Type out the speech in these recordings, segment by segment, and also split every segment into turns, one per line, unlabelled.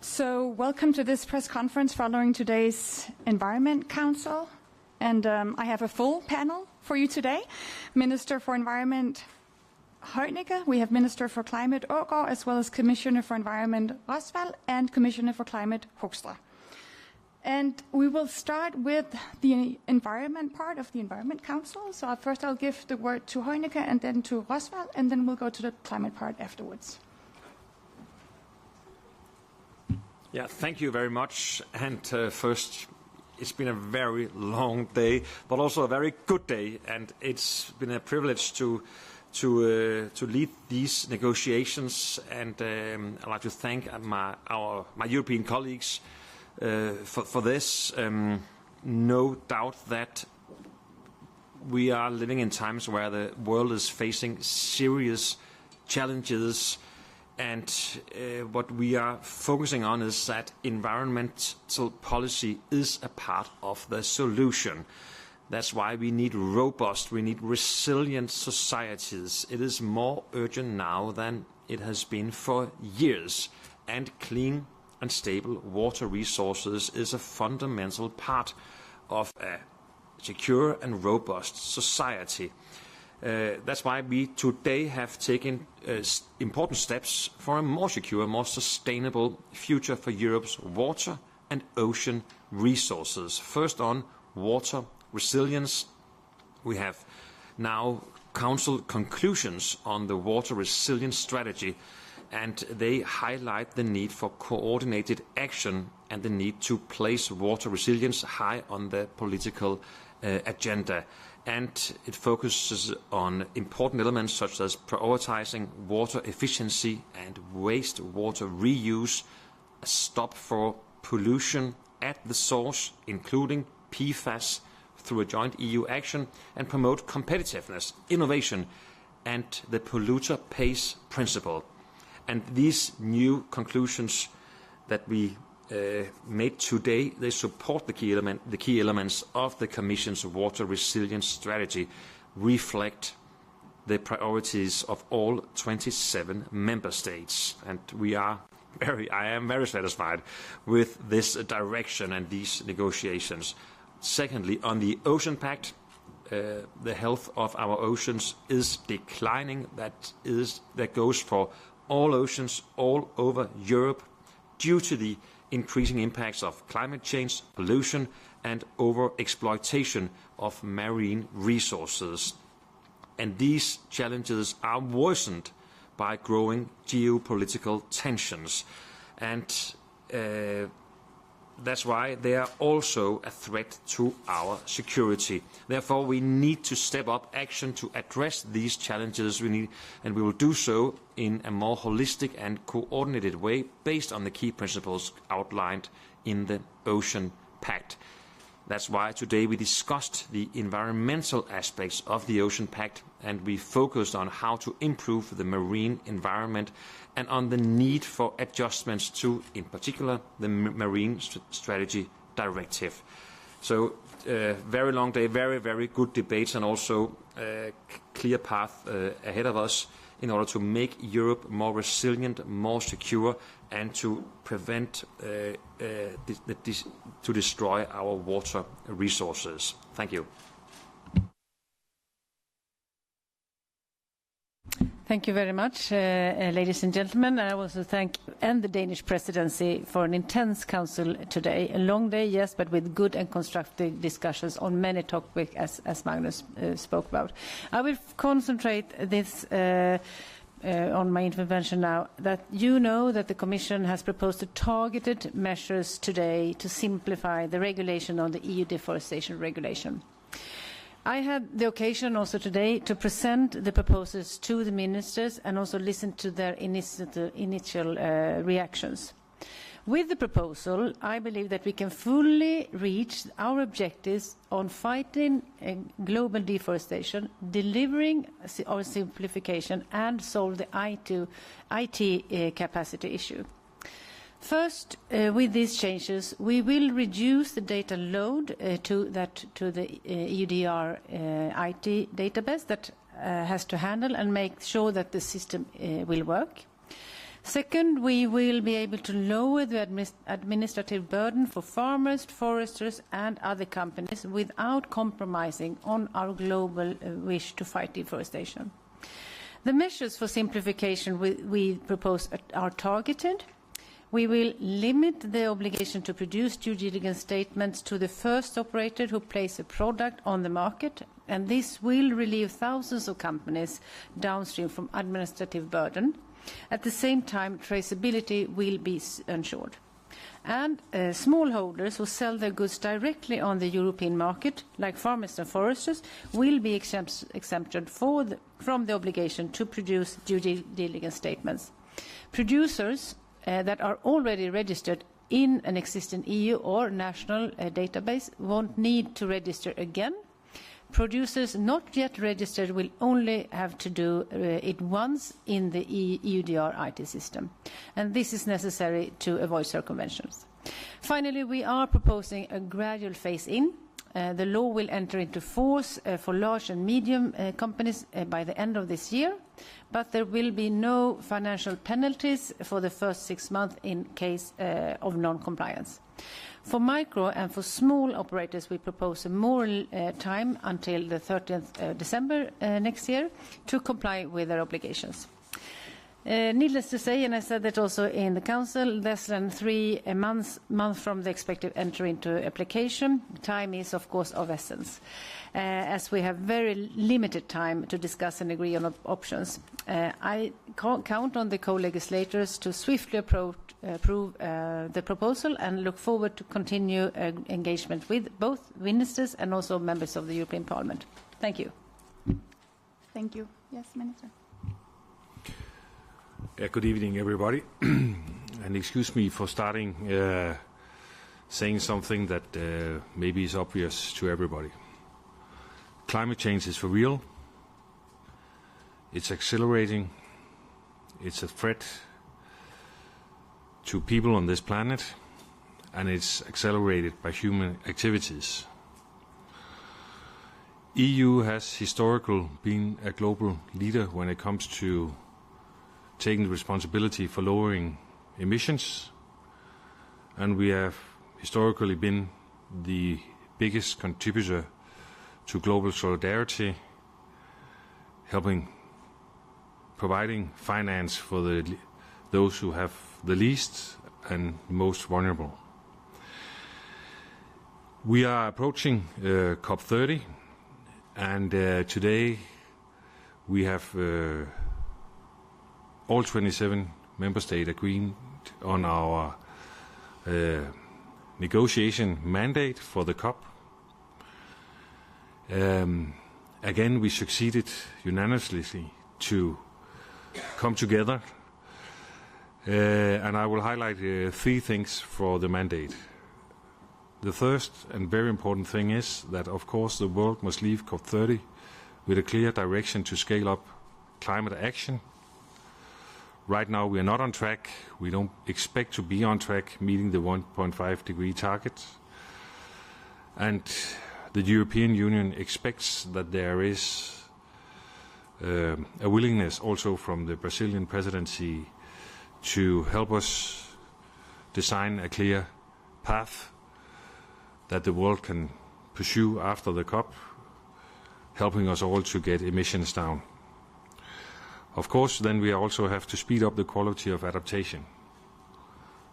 So welcome to this press conference following today's Environment Council. And I have a full panel for you today. Minister for Environment Heunicke, we have Minister for Climate Aagaard, as well as Commissioner for Environment Roswall and Commissioner for Climate Hoekstra. And we will start with the environment part of the Environment Council. So first I'll give the word to Heunicke and then to Roswall, and then we'll go to the climate part afterwards.
Yeah, thank you very much. And first, it's been a very long day, but also a very good day, and it's been a privilege to lead these negotiations. And I'd like to thank my European colleagues for this. No doubt that we are living in times where the world is facing serious challenges. And what we are focusing on is that environmental policy is a part of the solution. That's why we need robust, we need resilient societies. It is more urgent now than it has been for years. And clean and stable water resources is a fundamental part of a secure and robust society. That's why we today have taken important steps for a more secure, more sustainable future for Europe's water and ocean resources. First on water resilience, we have now Council conclusions on the water resilience strategy, and they highlight the need for coordinated action and the need to place water resilience high on the political agenda. And it focuses on important elements such as prioritizing water efficiency and wastewater reuse, a stop for pollution at the source, including PFAS, through a joint EU action, and promote competitiveness, innovation, and the polluter pays principle. And these new conclusions that we made today, they support the key elements of the Commission's water resilience strategy, reflect the priorities of all 27 member states. And I am very satisfied with this direction and these negotiations. Secondly, on the Ocean Pact, the health of our oceans is declining. That goes for all oceans all over Europe due to the increasing impacts of climate change, pollution, and overexploitation of marine resources. And these challenges are worsened by growing geopolitical tensions. And that's why they are also a threat to our security. Therefore, we need to step up action to address these challenges. And we will do so in a more holistic and coordinated way based on the key principles outlined in the Ocean Pact. That's why today we discussed the environmental aspects of the Ocean Pact, and we focused on how to improve the marine environment and on the need for adjustments to, in particular, the Marine Strategy Directive. So, very long day, very, very good debates, and also a clear path ahead of us in order to make Europe more resilient, more secure, and to prevent to destroy our water resources. Thank you.
Thank you very much, ladies and gentlemen. I also thank the Danish presidency for an intense council today. A long day, yes, but with good and constructive discussions on many topics, as Magnus spoke about. I will concentrate this on my intervention now, that you know that the Commission has proposed targeted measures today to simplify the regulation on the EU deforestation regulation. I had the occasion also today to present the proposals to the ministers and also listen to their initial reactions. With the proposal, I believe that we can fully reach our objectives on fighting global deforestation, delivering our simplification, and solve the IT capacity issue. First, with these changes, we will reduce the data load to the EUDR IT database that has to handle and make sure that the system will work. Second, we will be able to lower the administrative burden for farmers, foresters and other companies without compromising on our global wish to fight deforestation. The measures for simplification we propose are targeted. We will limit the obligation to produce due diligence statements to the first operator who places a product on the market, and this will relieve thousands of companies downstream from administrative burden. At the same time, traceability will be ensured. And smallholders who sell their goods directly on the European market, like farmers and foresters, will be exempted from the obligation to produce due diligence statements. Producers that are already registered in an existing EU or national database won't need to register again. Producers not yet registered will only have to do it once in the EUDR IT system, and this is necessary to avoid circumventions. Finally, we are proposing a gradual phase-in. The law will enter into force for large and medium companies by the end of this year, but there will be no financial penalties for the first 6 months in case of non-compliance. For micro and for small operators, we propose more time until the 30th December next year to comply with their obligations. Needless to say, and I said that also in the Council, less than 3 months from the expected entry into application, time is of course of essence, as we have very limited time to discuss and agree on options. I count on the co-legislators to swiftly approve the proposal and look forward to continue engagement with both ministers and also members of the European Parliament. Thank you.
Thank you. Yes, Minister.
Good evening, everybody. And excuse me for starting saying something that maybe is obvious to everybody. Climate change is for real. It's accelerating. It's a threat to people on this planet, and it's accelerated by human activities. EU has historically been a global leader when it comes to taking the responsibility for lowering emissions, and we have historically been the biggest contributor to global solidarity, providing finance for those who have the least and most vulnerable. We are approaching COP30, and today we have all 27 member states agreed on our negotiation mandate for the COP. Again, we succeeded unanimously to come together, and I will highlight 3 things for the mandate. The first and very important thing is that, of course, the world must leave COP30 with a clear direction to scale up climate action. Right now we are not on track. We don't expect to be on track meeting the 1.5 degree target. And the European Union expects that there is a willingness also from the Brazilian presidency to help us design a clear path that the world can pursue after the COP, helping us all to get emissions down. Of course, then we also have to speed up the quality of adaptation,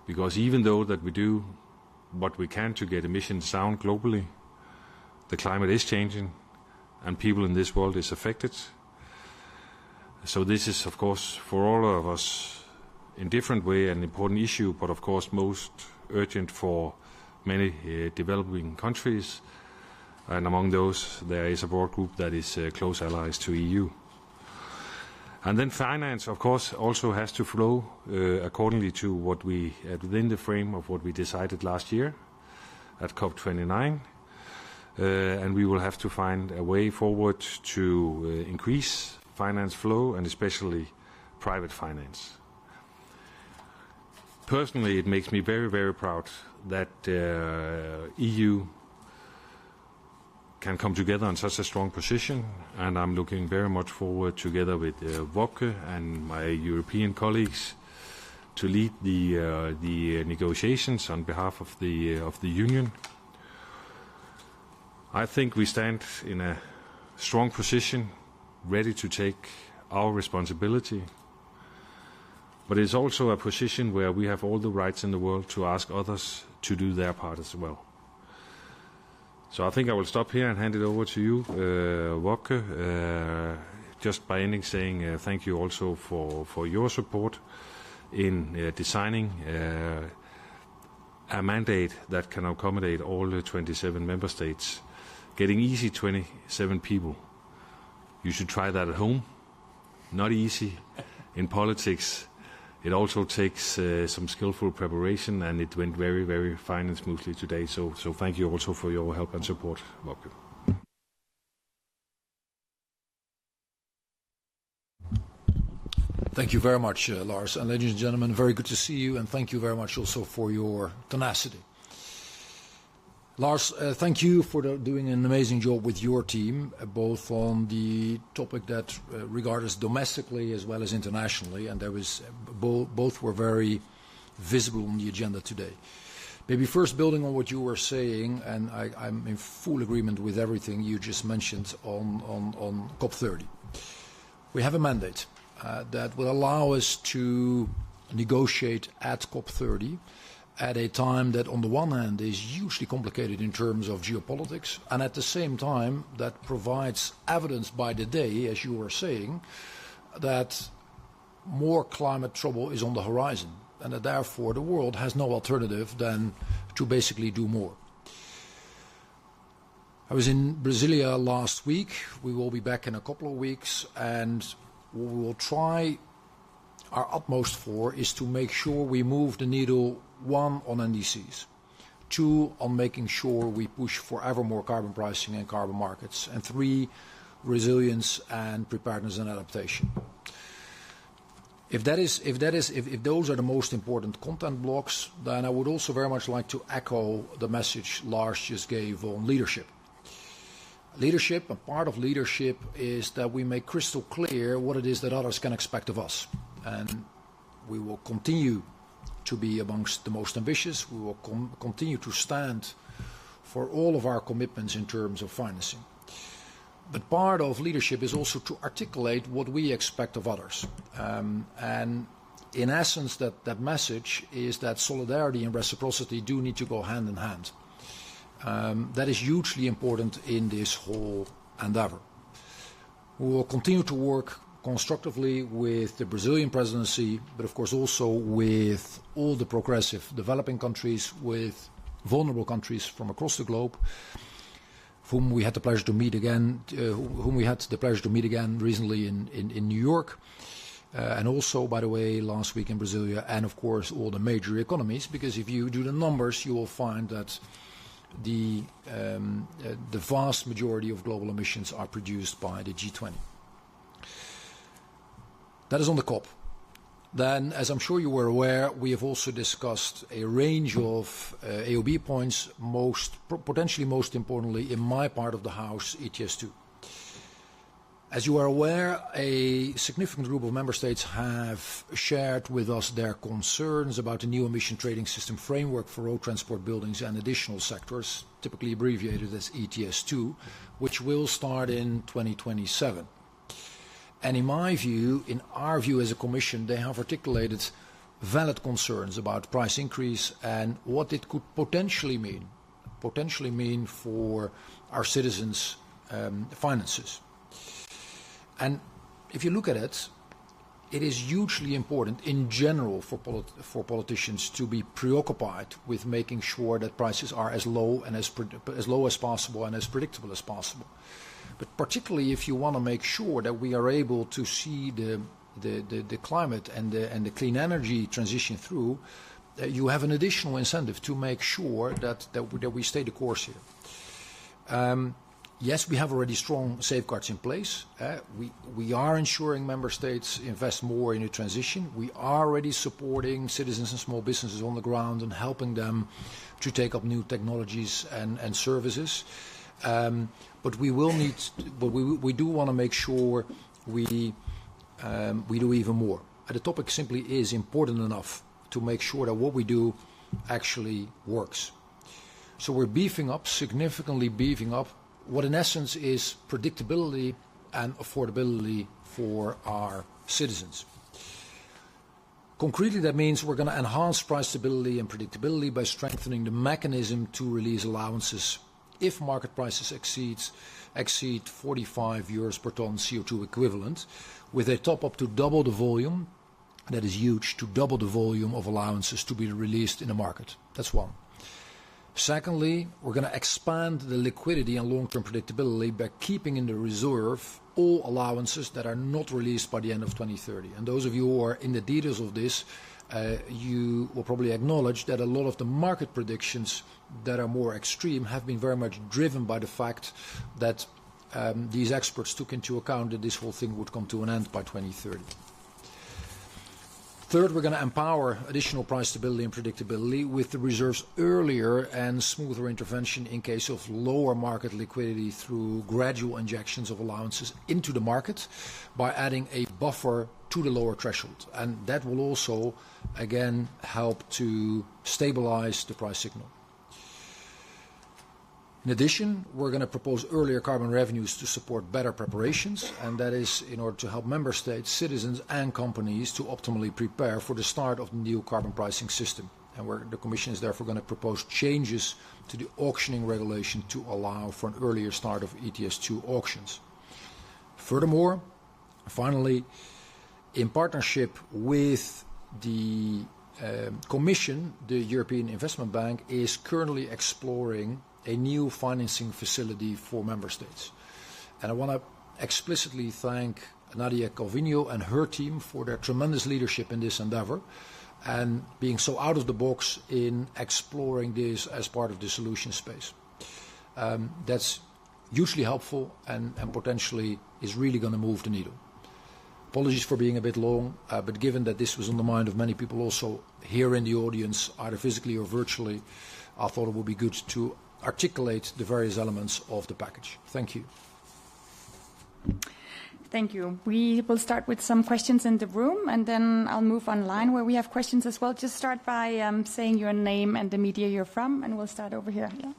because even though that we do what we can to get emissions down globally, the climate is changing and people in this world is affected. So this is, of course, for all of us in different way an important issue, but of course most urgent for many developing countries, and among those there is a broad group that is close allies to EU. And then finance, of course, also has to flow accordingly to what we, within the frame of what we decided last year at COP29, and we will have to find a way forward to increase finance flow and especially private finance. Personally, it makes me very, very proud that EU can come together on such a strong position, and I'm looking very much forward, together with Wopke and my European colleagues, to lead the negotiations on behalf of the union. I think we stand in a strong position, ready to take our responsibility. But it's also a position where we have all the rights in the world to ask others to do their part as well. So I think I will stop here and hand it over to you, Wopke, just by ending saying thank you also for your support in designing a mandate that can accommodate all the 27 member states. Getting easy 27 people. You should try that at home. Not easy. In politics, it also takes some skillful preparation, and it went very, very fine and smoothly today. So thank you also for your help and support, Wopke.
Thank you very much, Lars. And ladies and gentlemen, very good to see you, and thank you very much also for your tenacity. Lars, thank you for doing an amazing job with your team, both on the topic that regards us domestically as well as internationally, and there was both were very visible on the agenda today. Maybe first building on what you were saying, and I'm in full agreement with everything you just mentioned on COP30. We have a mandate that will allow us to negotiate at COP30 at a time that on the one hand is hugely complicated in terms of geopolitics, and at the same time that provides evidence by the day, as you were saying, that more climate trouble is on the horizon, and that therefore the world has no alternative than to basically do more. I was in Brasilia last week. We will be back in a couple of weeks, and what we will try our utmost for is to make sure we move the needle, one, on NDCs, two, on making sure we push for ever more carbon pricing and carbon markets, and three, resilience and preparedness and adaptation. If those are the most important content blocks, then I would also very much like to echo the message Lars just gave on leadership. Leadership, and part of leadership is that we make crystal clear what it is that others can expect of us. And we will continue to be amongst the most ambitious. We will continue to stand for all of our commitments in terms of financing. But part of leadership is also to articulate what we expect of others. And in essence, that message is that solidarity and reciprocity do need to go hand in hand. That is hugely important in this whole endeavor. We will continue to work constructively with the Brazilian presidency, but of course also with all the progressive developing countries, with vulnerable countries from across the globe, whom we had the pleasure to meet again, recently in New York, and also, by the way, last week in Brasilia, and of course all the major economies, because if you do the numbers, you will find that the vast majority of global emissions are produced by the G20. That is on the COP. Then, as I'm sure you were aware, we have also discussed a range of AOB points, potentially most importantly in my part of the House, ETS2. As you are aware, a significant group of member states have shared with us their concerns about the new emission trading system framework for road transport, buildings and additional sectors, typically abbreviated as ETS2, which will start in 2027. And in my view, in our view as a Commission, they have articulated valid concerns about price increase and what it could potentially mean for our citizens' finances. And if you look at it, it is hugely important in general for politicians to be preoccupied with making sure that prices are as low as possible and as predictable as possible. But particularly if you want to make sure that we are able to see the climate and the clean energy transition through, you have an additional incentive to make sure that we stay the course here. Yes, we have already strong safeguards in place. We are ensuring member states invest more in the transition. We are already supporting citizens and small businesses on the ground and helping them to take up new technologies and services. But we will need, we do want to make sure we do even more. the topic simply is important enough to make sure that what we do actually works. So we're beefing up, significantly beefing up, what in essence is predictability and affordability for our citizens. Concretely, that means we're going to enhance price stability and predictability by strengthening the mechanism to release allowances if market prices exceed 45 euros per ton CO2 equivalent, with a top-up to double the volume. That is huge, to double the volume of allowances to be released in the market. That's one. Secondly, we're going to expand the liquidity and long-term predictability by keeping in the reserve all allowances that are not released by the end of 2030. And those of you who are in the details of this, you will probably acknowledge that a lot of the market predictions that are more extreme have been very much driven by the fact that these experts took into account that this whole thing would come to an end by 2030. Third, we're going to empower additional price stability and predictability with the reserves earlier and smoother intervention in case of lower market liquidity through gradual injections of allowances into the market by adding a buffer to the lower threshold. And that will also, again, help to stabilize the price signal. In addition, we're going to propose earlier carbon revenues to support better preparations, and that is in order to help member states, citizens and companies to optimally prepare for the start of the new carbon pricing system. And the Commission is therefore going to propose changes to the auctioning regulation to allow for an earlier start of ETS2 auctions. Furthermore, finally, in partnership with the Commission, the European Investment Bank is currently exploring a new financing facility for member states. And I want to explicitly thank Nadia Calvino and her team for their tremendous leadership in this endeavor and being so out of the box in exploring this as part of the solution space. That's hugely helpful and potentially is really going to move the needle. Apologies for being a bit long, but given that this was on the mind of many people also here in the audience, either physically or virtually, I thought it would be good to articulate the various elements of the package. Thank you.
Thank you. We will start with some questions in the room, and then I'll move online where we have questions as well. Just start by saying your name and the media you're from, and we'll start over here. Yeah.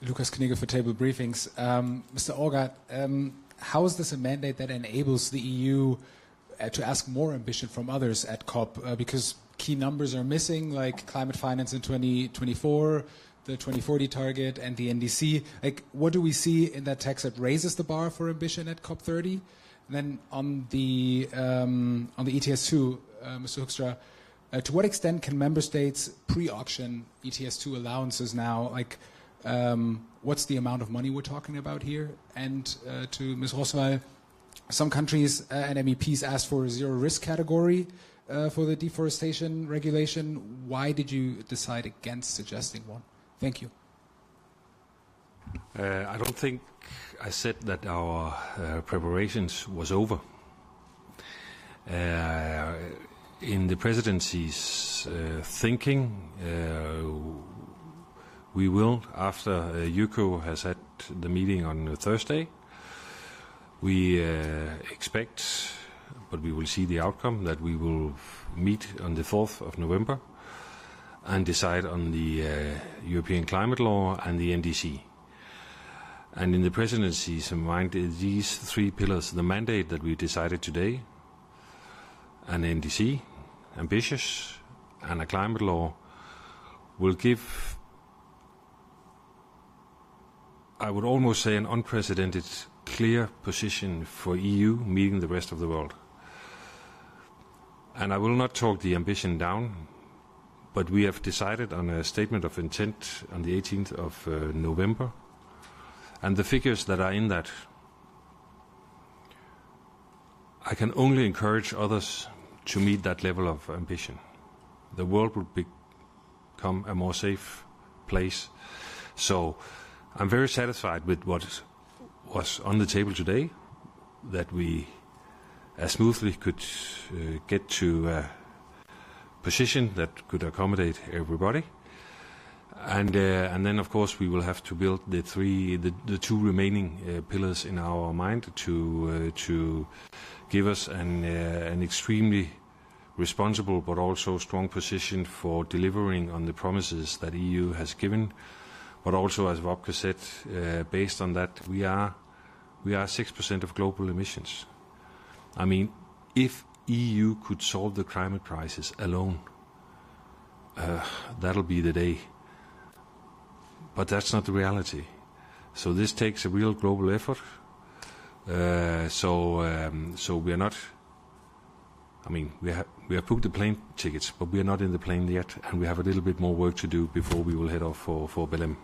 Lucas Knigge for Table Briefings. Mr. Aagaard, how is this a mandate that enables the EU to ask more ambition from others at COP? Because key numbers are missing, like climate finance in 2024, the 2040 target, and the NDC. Like, what do we see in that text that raises the bar for ambition at COP30? And then on the ETS2, Mr. Hoekstra, to what extent can member states pre-auction ETS2 allowances now? Like, what's the amount of money we're talking about here? And to Ms. Roswall, some countries and MEPs asked for a zero-risk category for the deforestation regulation. Why did you decide against suggesting one? Thank you.
I don't think I said that our preparations was over. In the presidency's thinking, we will, after UCO has had the meeting on Thursday, we expect, but we will see the outcome, that we will meet on the 4th of November and decide on the European climate law and the NDC. And in the presidency's mind, these three pillars, the mandate that we decided today, an NDC, ambitious, and a climate law, will give, I would almost say, an unprecedented clear position for EU meeting the rest of the world. And I will not talk the ambition down, but we have decided on a statement of intent on the 18th of November. And the figures that are in that, I can only encourage others to meet that level of ambition. The world will become a more safe place. So I'm very satisfied with what was on the table today, that we as smoothly could get to a position that could accommodate everybody. And then, of course, we will have to build the two remaining pillars in our mind to give us an extremely responsible but also strong position for delivering on the promises that EU has given. But also, as Wopke said, based on that, we are 6% of global emissions. I mean, if EU could solve the climate crisis alone, that'll be the day. But that's not the reality. So this takes a real global effort. So we are not. I mean, we have booked the plane tickets, but we are not in the plane yet, and we have a little bit more work to do before we will head off for Belém.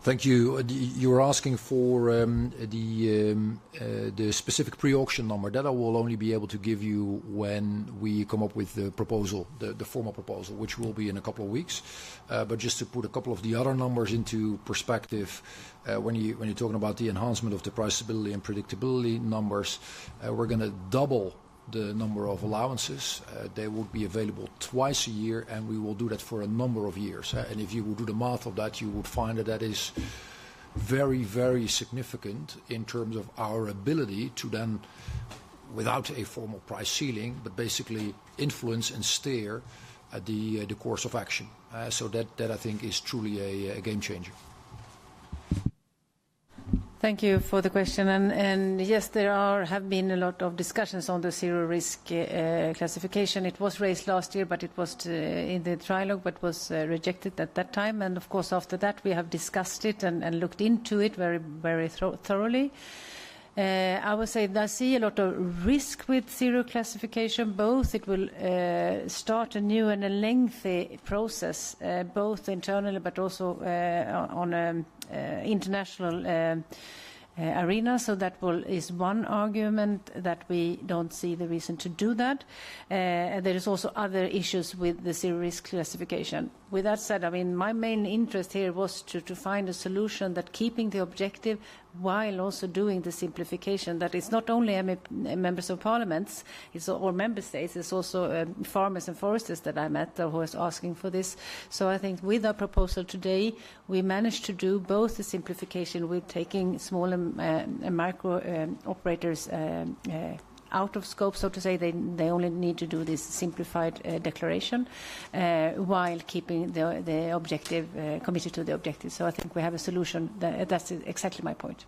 Thank you. You were asking for the specific pre-auction number. That I will only be able to give you when we come up with the proposal, the formal proposal, which will be in a couple of weeks. But just to put a couple of the other numbers into perspective, when you're talking about the enhancement of the price stability and predictability numbers, we're going to double the number of allowances. They would be available twice a year, and we will do that for a number of years. And if you would do the math of that, you would find that that is very, very significant in terms of our ability to then, without a formal price ceiling, but basically influence and steer the course of action. So that I think is truly a game changer.
Thank you for the question. And yes, there have been a lot of discussions on the zero risk classification. It was raised last year, but it was in the trilogue, but was rejected at that time. And of course, after that, we have discussed it and looked into it very, very thoroughly. I would say I see a lot of risk with zero classification. Both it will start a new and a lengthy process, both internally but also on an international arena. So that is one argument that we don't see the reason to do that. There is also other issues with the zero risk classification. With that said, I mean, my main interest here was to find a solution that keeping the objective while also doing the simplification, that it's not only members of parliaments or member states, it's also farmers and foresters that I met who was asking for this. So I think with our proposal today, we managed to do both the simplification with taking small and micro operators out of scope, so to say. They only need to do this simplified declaration while keeping the objective, committed to the objective. So I think we have a solution. That's exactly my point.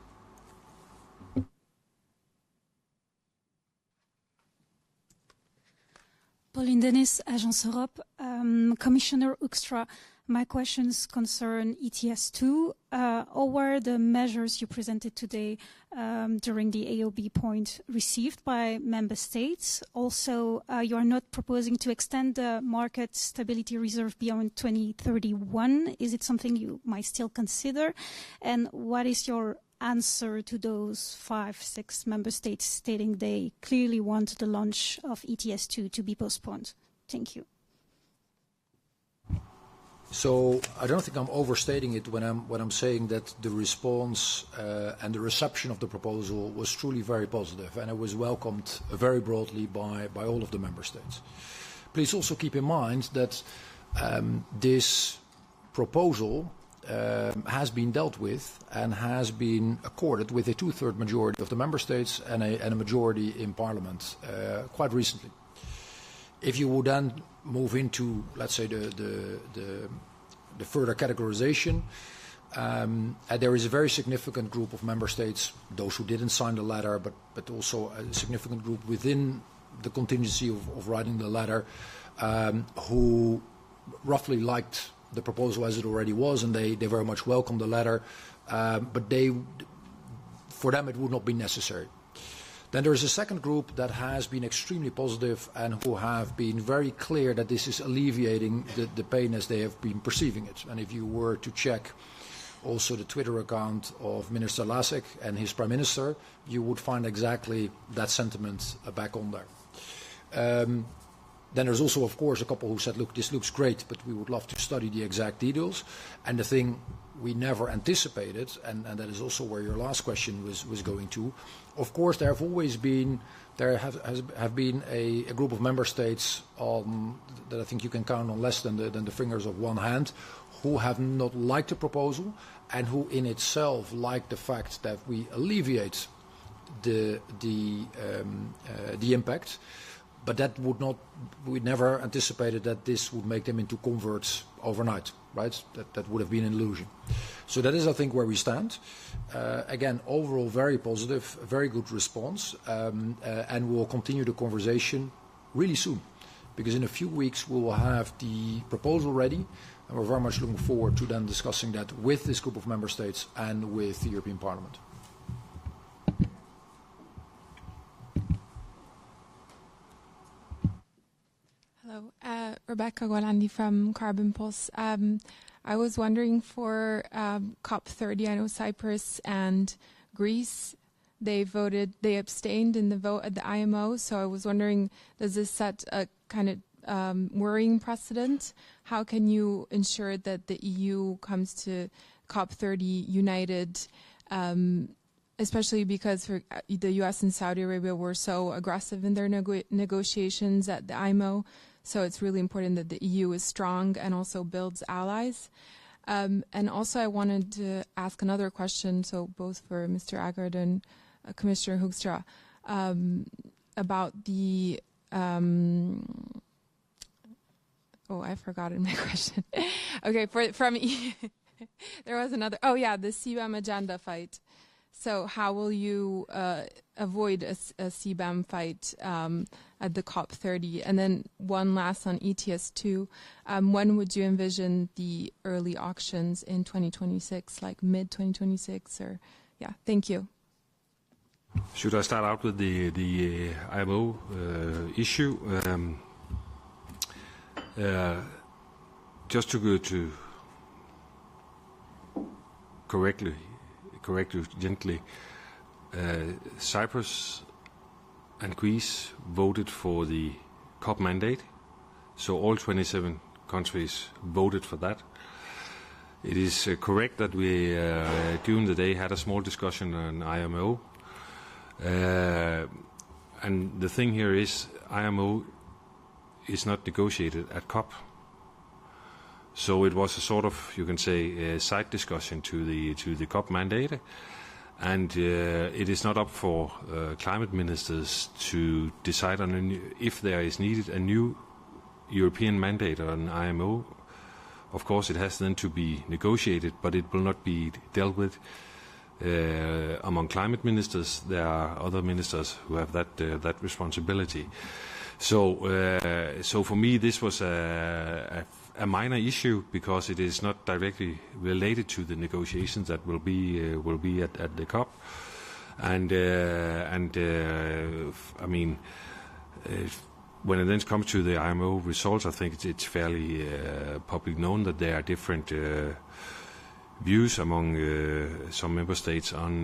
Pauline Denis, Agence Europe. Commissioner Hoekstra, my questions concern ETS2. Or were the measures you presented today during the AOB point received by member states? Also, you are not proposing to extend the market stability reserve beyond 2031. Is it something you might still consider? And what is your answer to those 5-6 member states stating they clearly want the launch of ETS2 to be postponed? Thank you.
So I don't think I'm overstating it when I'm saying that the response and the reception of the proposal was truly very positive, and it was welcomed very broadly by all of the member states. Please also keep in mind that this proposal has been dealt with and has been accorded with a 2/3 majority of the member states and a majority in Parliament quite recently. If you would then move into, let's say, the further categorization, there is a very significant group of member states, those who didn't sign the letter, but also a significant group within the contingency of writing the letter, who roughly liked the proposal as it already was, and they very much welcomed the letter, but for them it would not be necessary. Then there is a second group that has been extremely positive and who have been very clear that this is alleviating the pain as they have been perceiving it. And if you were to check also the Twitter account of Minister Lasek and his Prime Minister, you would find exactly that sentiment back on there. Then there's also, of course, a couple who said, look, this looks great, but we would love to study the exact details. And the thing we never anticipated, and that is also where your last question was going to, of course, there have been a group of member states that I think you can count on less than the fingers of one hand, who have not liked the proposal and who in itself like the fact that we alleviate the impact, but that would not. We never anticipated that this would make them into converts overnight, right? That would have been an illusion. So that is, I think, where we stand. Again, overall, very positive, very good response, and we'll continue the conversation really soon, because in a few weeks we will have the proposal ready, and we're very much looking forward to then discussing that with this group of member states and with the European Parliament.
Hello, Rebecca Golandi from Carbon Pulse. I was wondering for COP30, I know Cyprus and Greece, they abstained in the vote at the IMO, so I was wondering, does this set a kind of worrying precedent? How can you ensure that the EU comes to COP30 united, especially because the US and Saudi Arabia were so aggressive in their negotiations at the IMO? So it's really important that the EU is strong and also builds allies. And also I wanted to ask another question, so both for Mr. Aagaard and Commissioner Hoekstra, about the... I've forgotten my question. Okay, there was another... Oh, yeah, the CBAM agenda fight. So how will you avoid a CBAM fight at the COP30? And then one last on ETS2. When would you envision the early auctions in 2026, like mid-2026? Or yeah, thank you.
Should I start out with the IMO issue? Just to go to correct you gently, Cyprus and Greece voted for the COP mandate, so all 27 countries voted for that. It is correct that we, during the day, had a small discussion on IMO. And the thing here is, IMO is not negotiated at COP. So it was a sort of, you can say, a side discussion to the COP mandate, and it is not up for climate ministers to decide on if there is needed a new European mandate on IMO. Of course, it has then to be negotiated, but it will not be dealt with among climate ministers. There are other ministers who have that responsibility. So for me, this was a minor issue because it is not directly related to the negotiations that will be at the COP, and I mean, when it then comes to the IMO results, I think it's fairly public known that there are different views among some member states on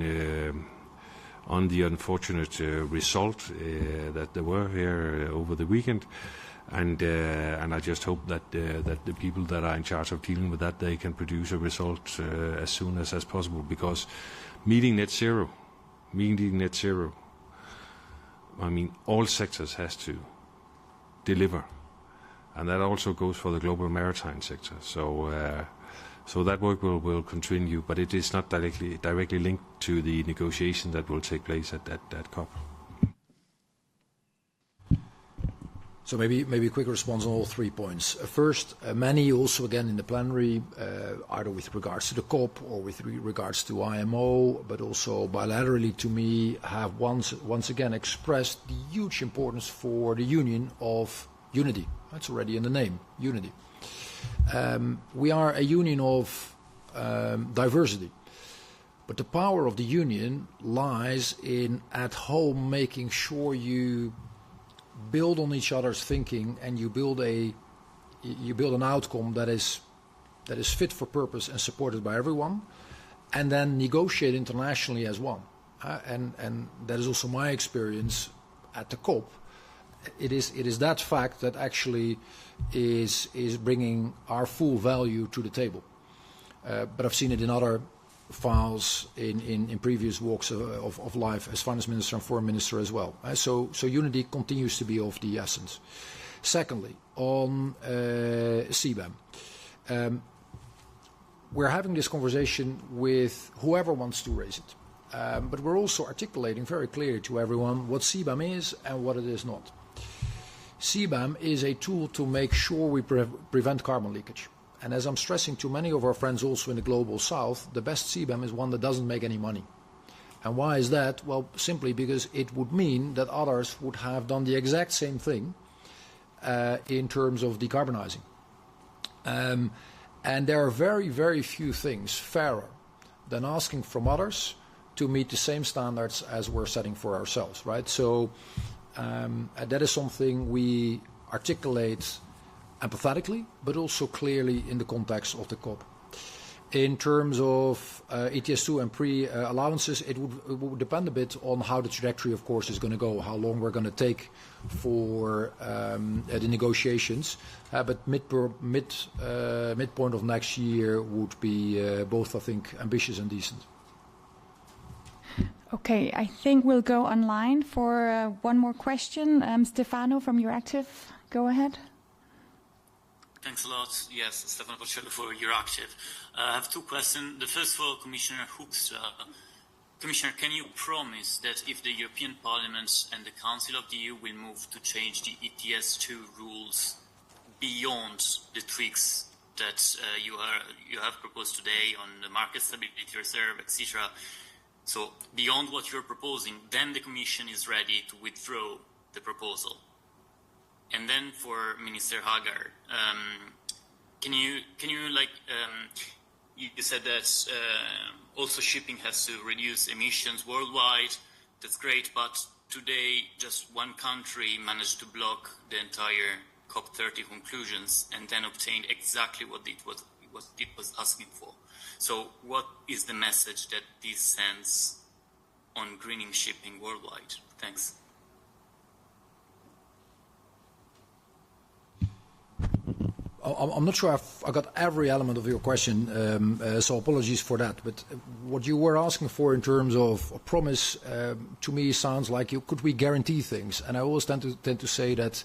the unfortunate result that there were here over the weekend. And I just hope that the people that are in charge of dealing with that, they can produce a result as soon as possible, because meeting net zero, I mean, all sectors has to deliver, and that also goes for the global maritime sector. So that work will continue, but it is not directly linked to the negotiation that will take place at COP.
So maybe a quick response on all 3 points. First, many also again in the plenary, either with regards to the COP or with regards to IMO, but also bilaterally to me, have once again expressed the huge importance for the union of unity. That's already in the name, unity. We are a union of diversity, but the power of the union lies in at home making sure you build on each other's thinking and you build an outcome that is fit for purpose and supported by everyone, and then negotiate internationally as one. And that is also my experience at the COP. It is that fact that actually is bringing our full value to the table. But I've seen it in other files in previous walks of life as finance minister and foreign minister as well. So unity continues to be of the essence. Secondly, on CBAM, we're having this conversation with whoever wants to raise it. But we're also articulating very clearly to everyone what CBAM is and what it is not. CBAM is a tool to make sure we prevent carbon leakage. And as I'm stressing to many of our friends also in the Global South, the best CBAM is one that doesn't make any money. And why is that? Well, simply because it would mean that others would have done the exact same thing in terms of decarbonizing. And there are very, very few things fairer than asking from others to meet the same standards as we're setting for ourselves, right? So that is something we articulate empathetically, but also clearly in the context of the COP. In terms of ETS2 and pre-allowances, it would depend a bit on how the trajectory, of course, is going to go, how long we're going to take for the negotiations. But midpoint of next year would be both, I think, ambitious and decent.
Okay, I think we'll go online for one more question. Stefano from Euractiv, go ahead.
Thanks a lot. Yes, Stefano Porcello for Euractiv. I have two questions. The first for Commissioner Hoekstra. Commissioner, can you promise that if the European Parliament and the Council of the EU will move to change the ETS2 rules beyond the tweaks that you have proposed today on the market stability reserve, etc., so beyond what you're proposing, then the Commission is ready to withdraw the proposal? And then for Minister Aagaard, you said that also shipping has to reduce emissions worldwide. That's great, but today just one country managed to block the entire COP30 conclusions and then obtained exactly what it was asking for. So what is the message that this sends on greening shipping worldwide? Thanks.
I'm not sure I got every element of your question, so apologies for that. But what you were asking for in terms of a promise, to me sounds like could we guarantee things? And I always tend to say that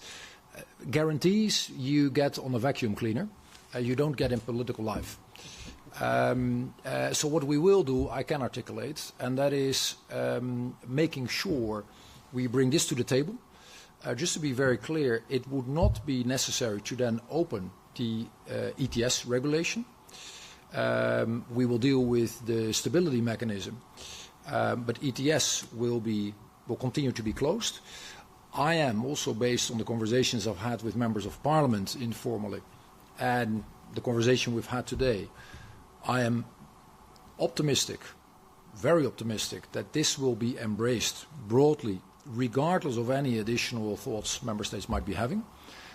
guarantees you get on a vacuum cleaner, you don't get in political life. So what we will do, I can articulate, and that is making sure we bring this to the table. Just to be very clear, it would not be necessary to then open the ETS regulation. We will deal with the stability mechanism, but ETS will continue to be closed. I am also, based on the conversations I've had with members of Parliament informally, and the conversation we've had today, I am optimistic, very optimistic, that this will be embraced broadly, regardless of any additional thoughts member states might be having.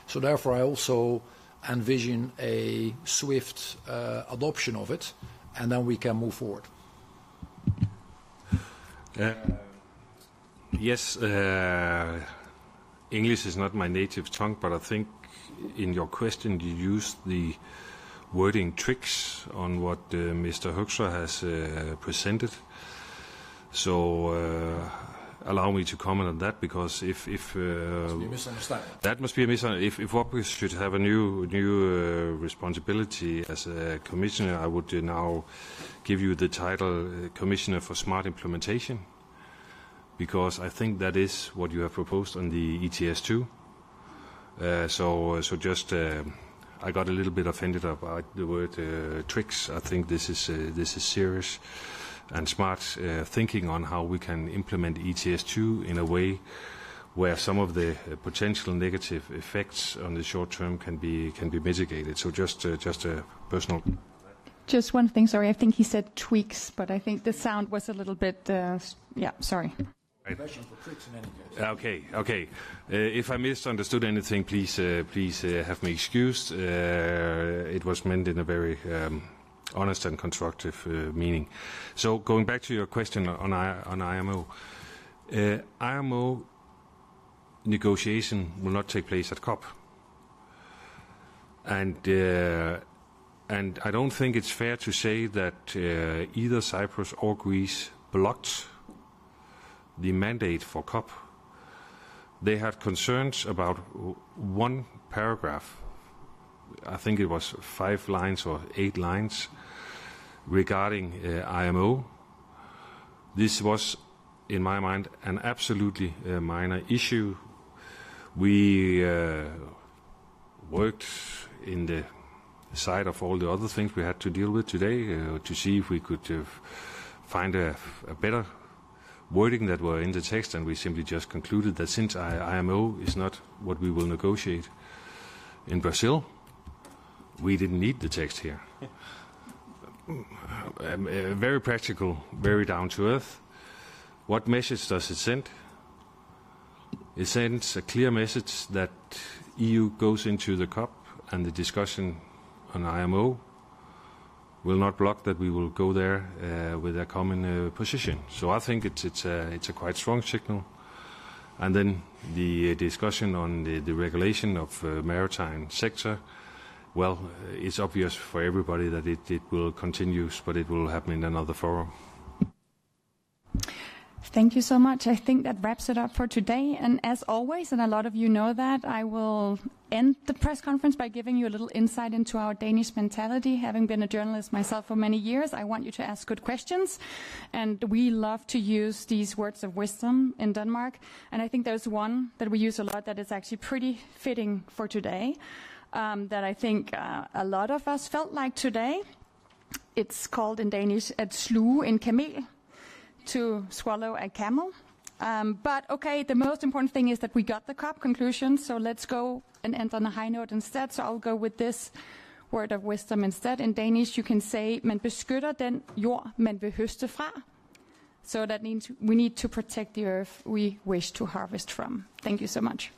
So therefore I also envision a swift adoption of it, and then we can move forward.
Yes, English is not my native tongue, but I think in your question you used the wording tricks on what Mr. Hoekstra has presented. So allow me to comment on that, because if that must be a misunderstanding. If Wopke should have a new responsibility as a commissioner, I would now give you the title Commissioner for Smart Implementation, because I think that is what you have proposed on the ETS2. So just I got a little bit offended about the word tricks. I think this is serious and smart thinking on how we can implement ETS2 in a way where some of the potential negative effects on the short term can be mitigated. So just a personal.
Just one thing, sorry. I think he said tweaks, but I think the sound was a little bit. Sorry.
Okay. If I misunderstood anything, please have me excused. It was meant in a very honest and constructive meaning. So going back to your question on IMO, IMO negotiation will not take place at COP, and I don't think it's fair to say that either Cyprus or Greece blocked the mandate for COP. They had concerns about one paragraph. I think it was 5 lines or 8 lines regarding IMO. This was, in my mind, an absolutely minor issue. We worked in the side of all the other things we had to deal with today to see if we could find a better wording that were in the text, and we simply just concluded that since IMO is not what we will negotiate in Brazil, we didn't need the text here. Very practical, very down to earth. What message does it send? It sends a clear message that EU goes into the COP and the discussion on IMO will not block that we will go there with a common position. So I think it's a quite strong signal. And then the discussion on the regulation of maritime sector, well, it's obvious for everybody that it will continue, but it will happen in another forum.
Thank you so much. I think that wraps it up for today. And as always, and a lot of you know that, I will end the press conference by giving you a little insight into our Danish mentality. Having been a journalist myself for many years, I want you to ask good questions. And we love to use these words of wisdom in Denmark. And I think there's one that we use a lot that is actually pretty fitting for today, that I think a lot of us felt like today. It's called in Danish, at sluge en kamel, to swallow a camel. But okay, the most important thing is that we got the COP conclusions, so let's go and end on a high note instead. So I'll go with this word of wisdom instead. In Danish you can say, man beskytter den jord, man vil høste fra. So that means we need to protect the earth we wish to harvest from. Thank you so much.